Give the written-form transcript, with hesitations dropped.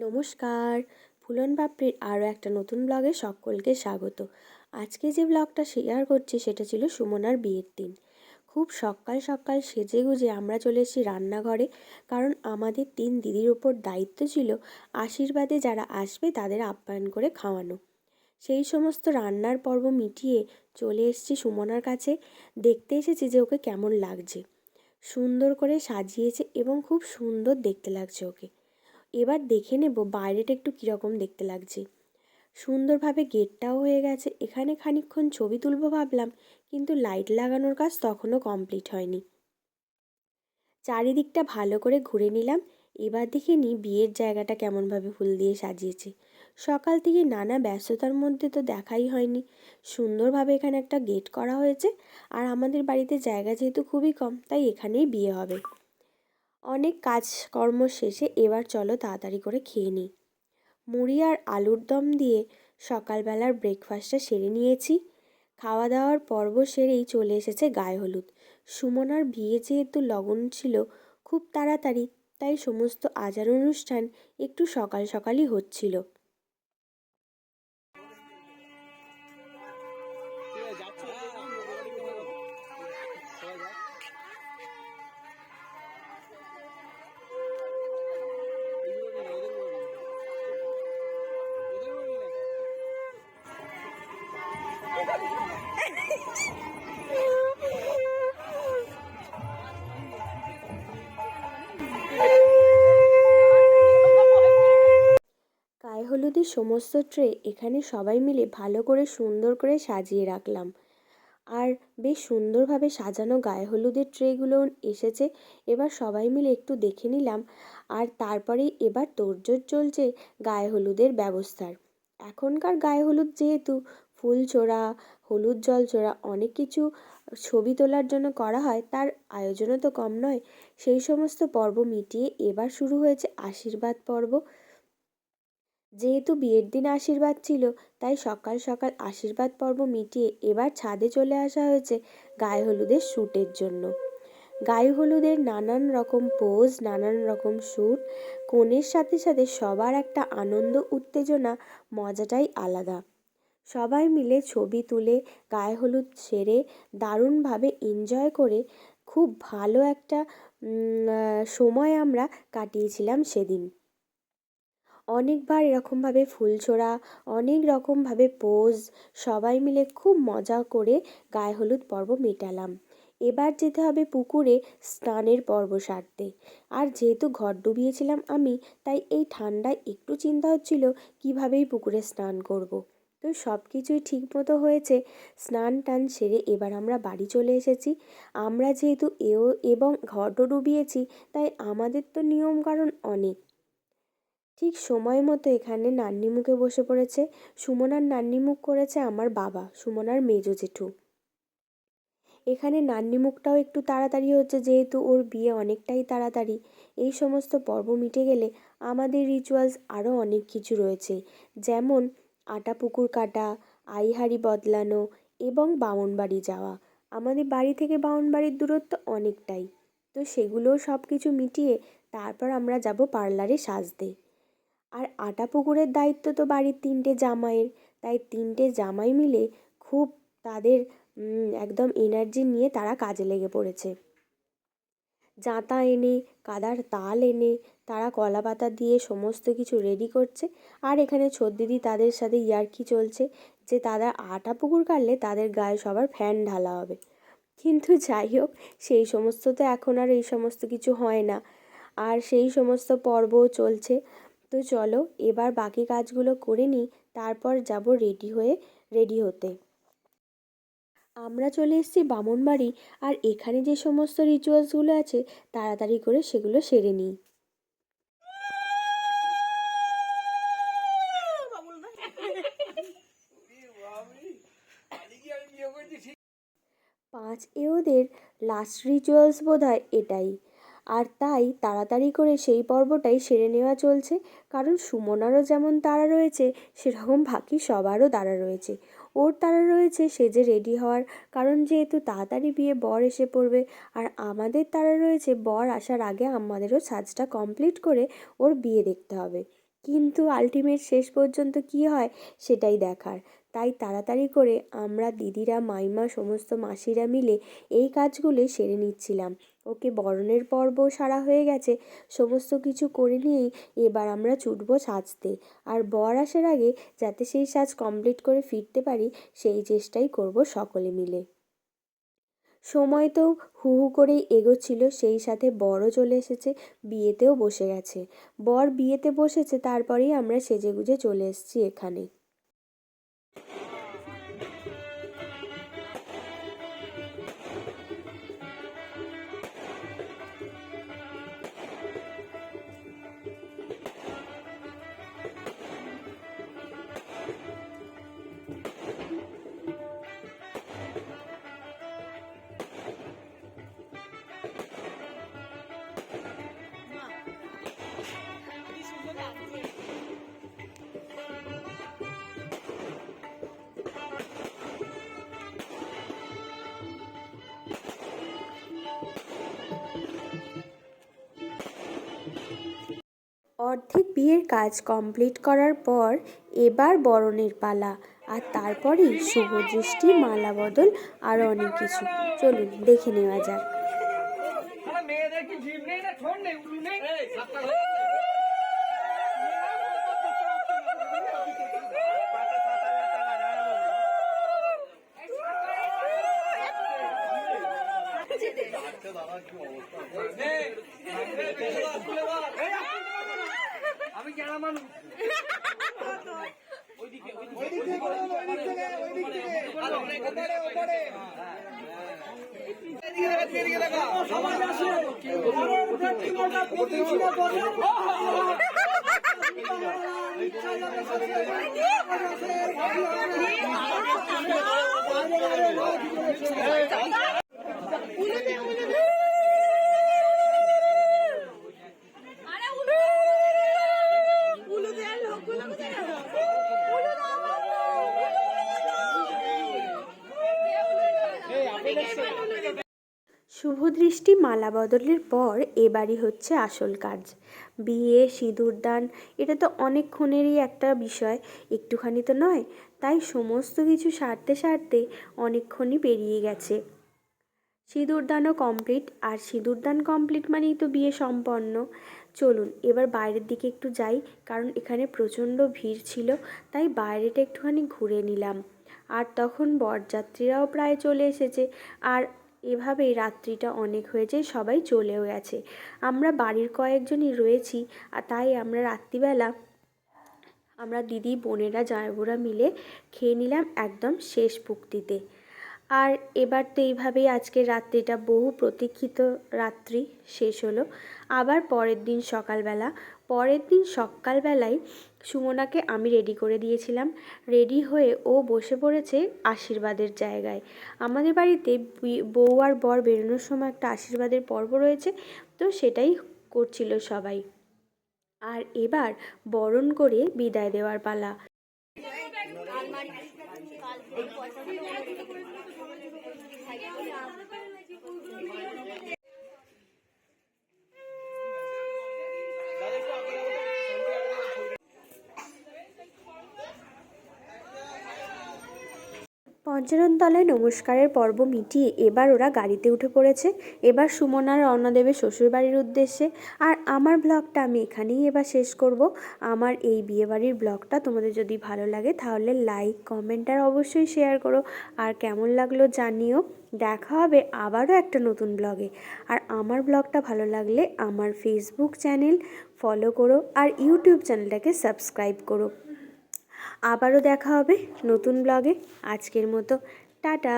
নমস্কার, ফুলন পাপড়ির আরও একটা নতুন ব্লগে সকলকে স্বাগত। আজকে যে ব্লগটা শেয়ার করছি সেটা ছিল সুমনার বিয়ের দিন। খুব সকাল সকাল সেজেগুজে আমরা চলে এসেছি রান্নাঘরে, কারণ আমাদের 3 দিদির ওপর দায়িত্ব ছিল আশীর্বাদে যারা আসবে তাদের আপ্যায়ন করে খাওয়ানো। সেই সমস্ত রান্নার পর্ব মিটিয়ে চলে এসেছি সুমনার কাছে। দেখতে এসেছি যে ওকে কেমন লাগছে। সুন্দর করে সাজিয়েছে এবং খুব সুন্দর দেখতে লাগছে ওকে। এবার দেখে নেব বাইরেটা একটু কীরকম দেখতে লাগছে। সুন্দরভাবে গেটটাও হয়ে গেছে। এখানে খানিকক্ষণ ছবি তুলবো ভাবলাম, কিন্তু লাইট লাগানোর কাজ তখনও কমপ্লিট হয়নি। চারিদিকটা ভালো করে ঘুরে নিলাম। এবার দেখে নিই বিয়ের জায়গাটা কেমনভাবে ফুল দিয়ে সাজিয়েছে। সকাল থেকে নানা ব্যস্ততার মধ্যে তো দেখাই হয়নি। সুন্দরভাবে এখানে একটা গেট করা হয়েছে। আর আমাদের বাড়িতে জায়গা যেহেতু খুবই কম, তাই এখানেই বিয়ে হবে। অনেক কাজকর্ম শেষে এবার চলো তাড়াতাড়ি করে খেয়ে নিই। মুড়ি আর আলুর দম দিয়ে সকালবেলার ব্রেকফাস্টটা সেরে নিয়েছি। খাওয়া দাওয়ার পর্ব সেরেই চলে এসেছে গায়ে হলুদ। সুমনার বিয়ে যেহেতু লগন ছিল খুব তাড়াতাড়ি, তাই সমস্ত আচার অনুষ্ঠান একটু সকাল সকালই হচ্ছিল। গায়ে হলুদের সমস্ত ট্রে এখানে সবাই মিলে ভালো করে সুন্দর করে সাজিয়ে রাখলাম। আর বেশ সুন্দরভাবে সাজানো গায়ে হলুদের ট্রেগুলো এসেছে। এবার সবাই মিলে একটু দেখে নিলাম। আর তারপরেই এবার তোড়জোড় চলছে গায়ে হলুদের ব্যবস্থার। এখনকার গায়ে হলুদ যেহেতু ফুল ছোড়া, হলুদ জল ছোড়া, অনেক কিছু ছবি তোলার জন্য করা হয়, তার আয়োজনও তো কম নয়। সেই সমস্ত পর্ব মিটিয়ে এবার শুরু হয়েছে আশীর্বাদ পর্ব। যেহেতু বিয়ের দিন আশীর্বাদ ছিল, তাই সকাল সকাল আশীর্বাদ পর্ব মিটিয়ে এবার ছাদে চলে আসা হয়েছে গায়ে হলুদের শ্যুটের জন্য। গায়ে হলুদের নানান রকম পোজ, নানান রকম শ্যুট, কনের সাথে সাথে সবার একটা আনন্দ উত্তেজনা, মজাটাই আলাদা। সবাই মিলে ছবি তুলে গায়ে হলুদ সেরে দারুণভাবে এনজয় করে খুব ভালো একটা সময় আমরা কাটিয়েছিলাম সেদিন। অনেকবার এরকমভাবে ফুল ছোড়া, অনেক রকমভাবে পোজ, সবাই মিলে খুব মজা করে গায়ে হলুদ পর্ব মেটালাম। এবার যেতে হবে পুকুরে স্নানের পর্ব সারতে। আর যেহেতু ঘর ডুবিয়েছিলাম আমি, তাই এই ঠান্ডায় একটু চিন্তা হচ্ছিল কীভাবেই পুকুরে স্নান করব। তো সব কিছুই ঠিক মতো হয়েছে। স্নান টান সেরে এবার আমরা বাড়ি চলে এসেছি। আমরা যেহেতু এবং ঘরও ডুবিয়েছি, তাই আমাদের তো নিয়মকানুন অনেক। ঠিক সময় মতো এখানে নান্নিমুখে বসে পড়েছে। সুমনার নান্নিমুখ করেছে আমার বাবা, সুমনার মেজো জেঠু। এখানে নান্নিমুখটাও একটু তাড়াতাড়ি হচ্ছে, যেহেতু ওর বিয়ে অনেকটাই তাড়াতাড়ি। এই সমস্ত পর্ব মিটে গেলে আমাদের রিচুয়ালস আরও অনেক কিছু রয়েছে, যেমন আটা পুকুর কাটা, আইহাড়ি বদলানো এবং বামনবাড়ি যাওয়া। আমাদের বাড়ি থেকে বামনবাড়ির দূরত্ব অনেকটাই। তো সেগুলোও সব কিছু মিটিয়ে তারপর আমরা যাব পার্লারে সাজতে। আর আটা পুকুরের দায়িত্ব তো বাড়ির 3টে জামাইয়ের, তাই 3টে জামাই মিলে খুব তাদের একদম এনার্জি নিয়ে তারা কাজে লেগে পড়েছে। জাঁতা এনে, কাদার তাল এনে তারা কলা পাতা দিয়ে সমস্ত কিছু রেডি করছে। আর এখানে ছোটদিদি তাদের সাথে ইয়ার্কি চলছে যে তারা আটা পুকুর কাটলে তাদের গায়ে সবার ফ্যান ঢালা হবে। কিন্তু যাই হোক, সেই সমস্ত তো এখন আর এই সমস্ত কিছু হয় না। আর সেই সমস্ত পর্বও চলছে। তো চলো এবার বাকি কাজগুলো করে নিই, তারপর যাব রেডি হতে। আমরা চলে এসেছি বামনবাড়ি। আর এখানে যে সমস্ত রিচুয়ালসগুলো আছে তাড়াতাড়ি করে সেগুলো সেরে নিই। 5 এওদের লাস্ট রিচুয়ালস বোধহয় এটাই। আর তাই তাড়াতাড়ি করে সেই পর্বটাই সেরে নেওয়া চলছে, কারণ সুমনারও যেমন তাড়া রয়েছে সেরকম বাকি সবারও তাড়া রয়েছে। ওর তাড়া রয়েছে সেজে রেডি হওয়ার, কারণ যেহেতু তাড়াতাড়ি বিয়ে বর এসে পড়বে। আর আমাদের তাড়া রয়েছে বর আসার আগে আমাদেরও সাজটা কমপ্লিট করে ওর বিয়ে দেখতে হবে। কিন্তু আলটিমেট শেষ পর্যন্ত কী হয় সেটাই দেখার। তাই তাড়াতাড়ি করে আমরা দিদিরা, মাইমা, সমস্ত মাসিরা মিলে এই কাজগুলো সেরে নিচ্ছিলাম। ওকে বরণের পর্ব সারা হয়ে গেছে, সমস্ত কিছু করে নিয়েই এবার আমরা ছুটবো সাজতে। আর বর আসার আগে যাতে সেই সাজ কমপ্লিট করে ফিরতে পারি সেই চেষ্টাই করব সকলে মিলে। সময় তো হু হু করেই এগোচ্ছিল, সেই সাথে বরও চলে এসেছে, বিয়েতেও বসে গেছে। বর বিয়েতে বসেছে, তারপরেই আমরা সেজেগুজে চলে এসেছি এখানে। অর্ধেক বিয়ের কাজ কমপ্লিট করার পর এবার বরণের পালা, আর তারপরেই শুভদৃষ্টি, মালা বদল, আরও অনেক কিছু। চলুন দেখে নেওয়া যাক। আমি জানা মানুষ শুভদৃষ্টি, মালা বদলের পর এবারই হচ্ছে আসল কাজ, বিয়ে, সিঁদুরদান। এটা তো অনেকক্ষণেরই একটা বিষয়, একটুখানি তো নয়। তাই সমস্ত কিছু সারতে সারতে অনেকক্ষণই পেরিয়ে গেছে। সিঁদুরদানও কমপ্লিট, আর সিঁদুরদান কমপ্লিট মানেই তো বিয়ে সম্পন্ন। চলুন এবার বাইরের দিকে একটু যাই, কারণ এখানে প্রচণ্ড ভিড় ছিল, তাই বাইরেটা একটুখানি ঘুরে নিলাম। আর তখন বরযাত্রীরাও প্রায় চলে এসেছে, আর এভাবেই রাত্রিটা অনেক হয়েছে, সবাই চলেও গেছে। আমরা বাড়ির কয়েকজনই রয়েছি, আর তাই আমরা রাত্রিবেলা আমরা দিদি, বোনেরা, জামাইবুরা মিলে খেয়ে নিলাম একদম শেষ ভুক্তিতে। আর এবার তো এইভাবেই আজকের রাত্রিটা, বহু প্রতীক্ষিত রাত্রি শেষ হলো। আবার পরের দিন সকালবেলায় সুমনাকে আমি রেডি করে দিয়েছিলাম। রেডি হয়ে ও বসে পড়েছে আশীর্বাদের জায়গায়। আমাদের বাড়িতে বউ আর বর বেরোনোর সময় একটা আশীর্বাদের পর্ব রয়েছে, তো সেটাই করছিল সবাই। আর এবার বরণ করে বিদায় দেওয়ার পালা। পঞ্চাননতলায় নমস্কারের পর্ব মিটিয়ে এবার ওরা গাড়িতে উঠে পড়েছে। এবার সুমনা রওনা দেবে শ্বশুরবাড়ির উদ্দেশ্যে। আর আমার ব্লগটা আমি এখানেই এবার শেষ করব। আমার এই বিয়েবাড়ির ব্লগটা তোমাদের যদি ভালো লাগে তাহলে লাইক, কমেন্ট আর অবশ্যই শেয়ার করো। আর কেমন লাগলো জানিও। দেখা হবে আবারও একটা নতুন ব্লগে। আর আমার ব্লগটা ভালো লাগলে আমার ফেসবুক চ্যানেল ফলো করো, আর ইউটিউব চ্যানেলটাকে সাবস্ক্রাইব করো। আবারও দেখা হবে নতুন ব্লগে। আজকের মতো টাটা।